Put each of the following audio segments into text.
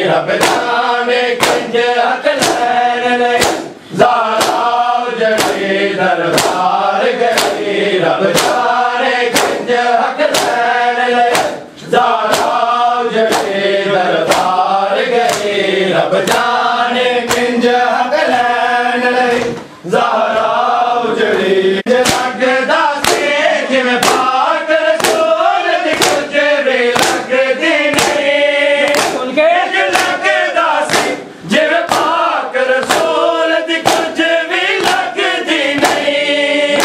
रब जाने कंज हक लैन ले ज़ारा उजड़े दरबार गई रब जाने कंज हक लैन ले ज़ारा उजड़े दरबार गई रब जाने कंज हक लैन ले ज़ारा उजड़े लगदा से जिवें पाक रसूल दी कुछ भी लगदी नहीं सुन के लगदा से जिवें पाक रसूल दी कुछ भी लगदी नहीं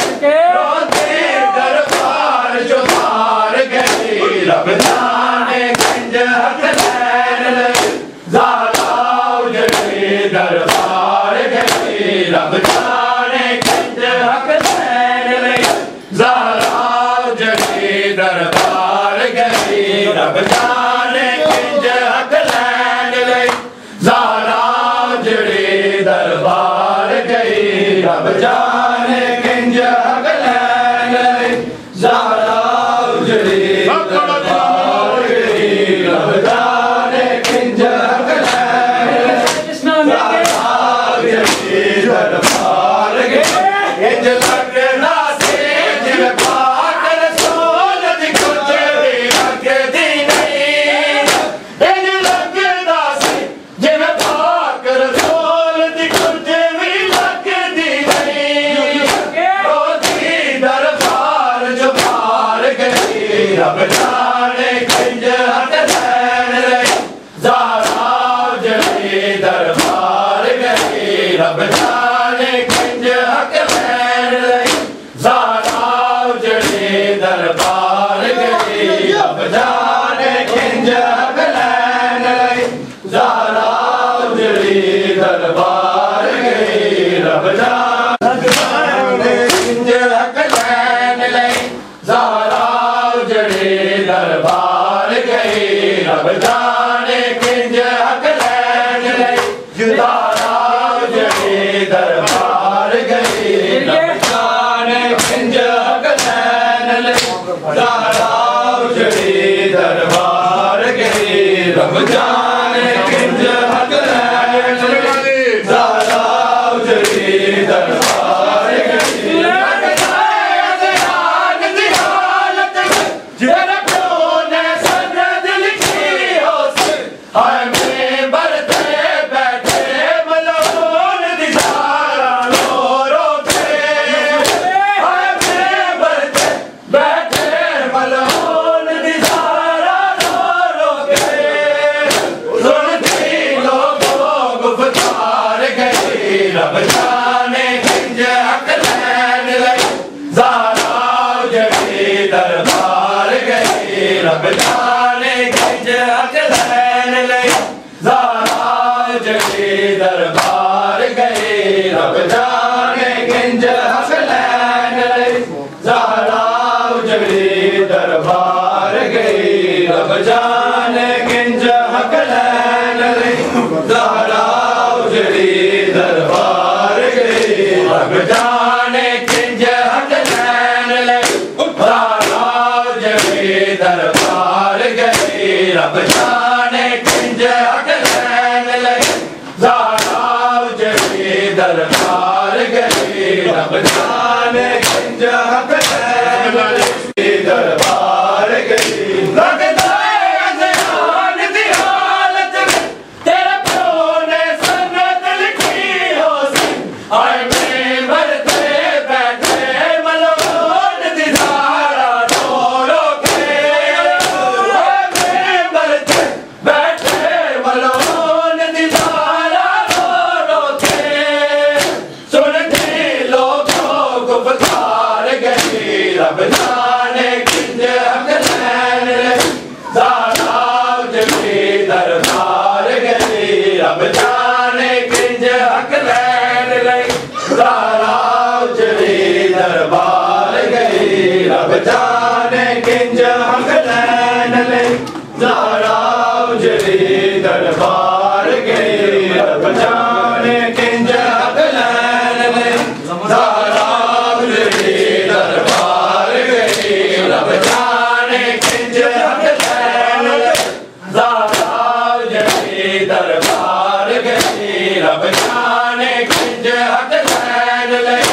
रोते दरबार जो मार गई रब जाने कंज हक लैन ले ज़ारा उजड़े दरबार गई रब जाने कंज हक लैन ले ज़ारा उजड़े दरबार गई रब जाने कंज हक लैन ले ज़ारा उजड़े दरबार गई रब जाने कंज हक लैन ले ज़ारा उजड़े दरबार गई रब जाने कंज हक लैन ले ज़ारा उजड़े दरबार गई इंज लगदा से जिवें पाक रसूल दी कुछ भी लगदी नहीं इंज लगदा से जिवें पाक रसूल दी कुछ भी लगदी नहीं रोती दरबार जो मार गई रब जाने कंज हक लैन ले ज़ारा उजड़े दरबार गई रब जाने कंज हक लैन ले ज़ारा उजड़े दरबार गई रब जाने कंज हक लैन ले ज़ारा उजड़े दरबार गई रब जाने कंज हक लैन ले ज़ारा उजड़े दरबार गई रब जाने कंज हक लैन ले ज़ारा उजड़े दरबार गई रब जाने कंज हक लैन ले ज़ारा उजड़े दरबार गई रब जाने कंज हक लैन ले ज़ारा उजड़े दरबार गई जेड़ा प्यो ने सनद लिखी हो हाय मेरे बरते बैठे मलून दी ज़ारा रो रो के हाय मेरे बरते बैठे मलून दी ज़ारा रो रो के सुनती लोगों गुफ्तार गई रब जाने कंज हक लैन ले ज़ारा उजड़े दरबार गई रब जाने कंज हक लैन ले ज़ारा उजड़े दरबार गई रब जाने कंज हक लैन ले ज़ारा उजड़े दरबार गई रब जाने कंज हक लैन ले ज़ारा उजड़े दरबार गई रब जाने कंज हक लैन ले ज़ारा उजड़े दरबार गई रब जाने कंज हक लैन ले ज़ारा उजड़े दरबार गई रब जाने कंज हक लैन ले दरबार गई लगदा अज़ान दी हालत में तेरे प्यो ने सनद लिखी हो हाय मेरे बरते बैठे मलून दी ज़ारा रो रो के हाय मेरे बरते बैठे मलून दी ज़ारा रो रो के सुनती लोगों गुफ्तार गई रब जाने कंज हक लैन ले ज़ारा उजड़े दरबार गई रब जाने कंज हक लैन ले ज़ारा उजड़े दरबार गई रब जाने कंज हक लैन ले ज़ारा उजड़े दरबार गई रब जाने कंज हक लैन ले ज़ारा उजड़े दरबार गई रब जाने कंज हक लैन ले ज़ारा उजड़े दरबार गई रब जाने किंज हक लैन लई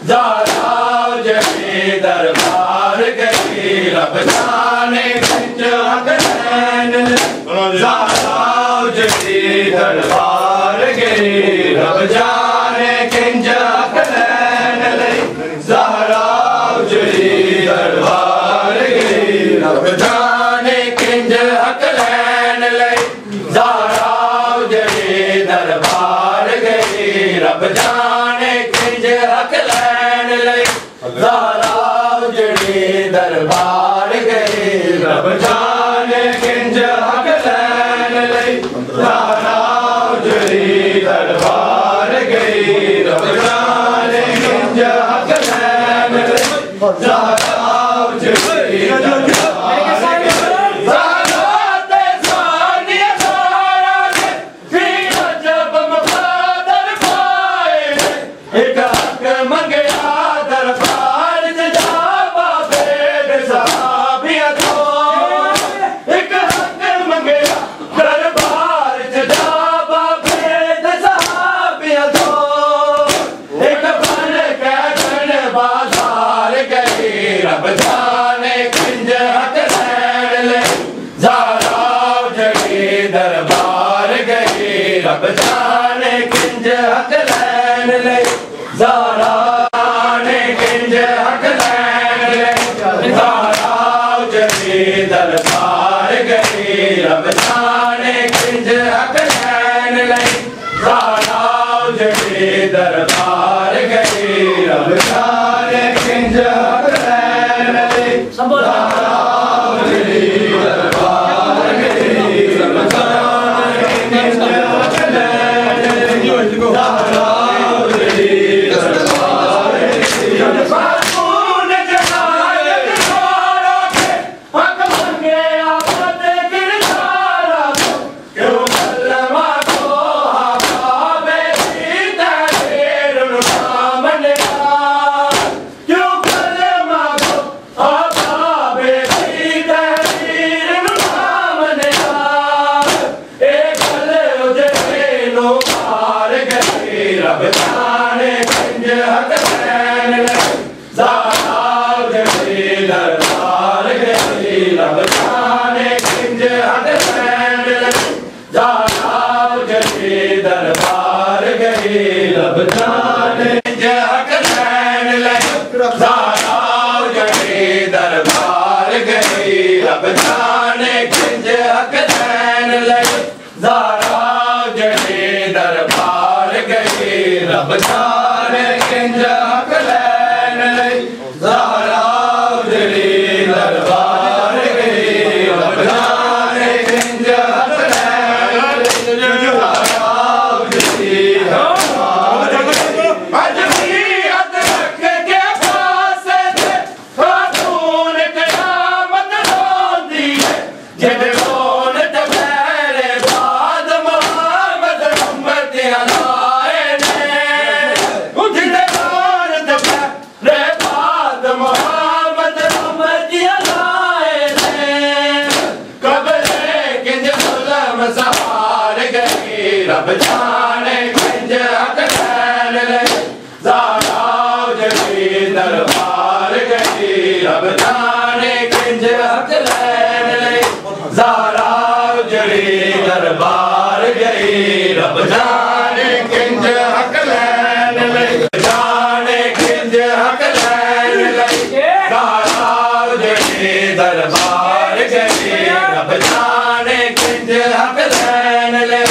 ज़हरा उजड़ी दरबार गई रब जाने किंज हक लैन लई ज़हरा उजड़ी दरबार गई रब जाने किंज हक लैन लई ज़हरा उजड़ी दरबार गई रब जाने किंज हक लैन लई ज़हरा उजड़ी दरबार गई रब जाने किंज हक लैन लई ज़हरा उजड़ी दरबार गई रब जाने किंज हक लैन लई ज़हरा उजड़ी दरबार गई रब जाने किंज हक लैन लई ज़हरा उजड़ी रब जाने किंज हक लैन लई ज़हरा उजड़ी दरबार गई रब जाने किंज हक लैन लई ज़हरा जाने किंज हक लैन लई ज़हरा उजड़ी दरबार गई रब जाने किंज हक लैन लई ज़हरा उजड़ी दरबार गई रब जाने किंज हक रब जाने किंज हक लैन लई ज़हरा उजड़ी दरबार गई रब जाने किंज हक लैन लई ज़हरा उजड़ी दरबार गई रब जाने किंज हक लैन लई ज़हरा उजड़ी दरबार गई रब जाने किंज हक लैन लई ज़हरा उजड़ी दरबार गई रब जाने किंज हक लैन लई ज़हरा उजड़ी दरबार गई रब जाने किंज हक लैन लई ज़हरा उजड़ी दरबार गई अजमीयत रख के फासे थे खातून क़यामत रोंदी है जिद रोन ते मेरे बाद मोहम्मद उम्मत अलाए रब जाने किंज हक लैन लई ज़हरा उजड़ी दरबार गई रब जाने किंज हक लैन लई ज़हरा उजड़ी दरबार गई रब जाने किंज हक लैन लई जाने किंज हक लैन लई ज़हरा उजड़ी दरबार गई रब जाने किंज हक लैन लई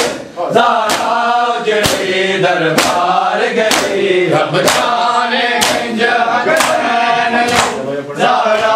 ज़हरा उजड़ी दरबार गई रब जाने किंज हक लैन लई ज़हरा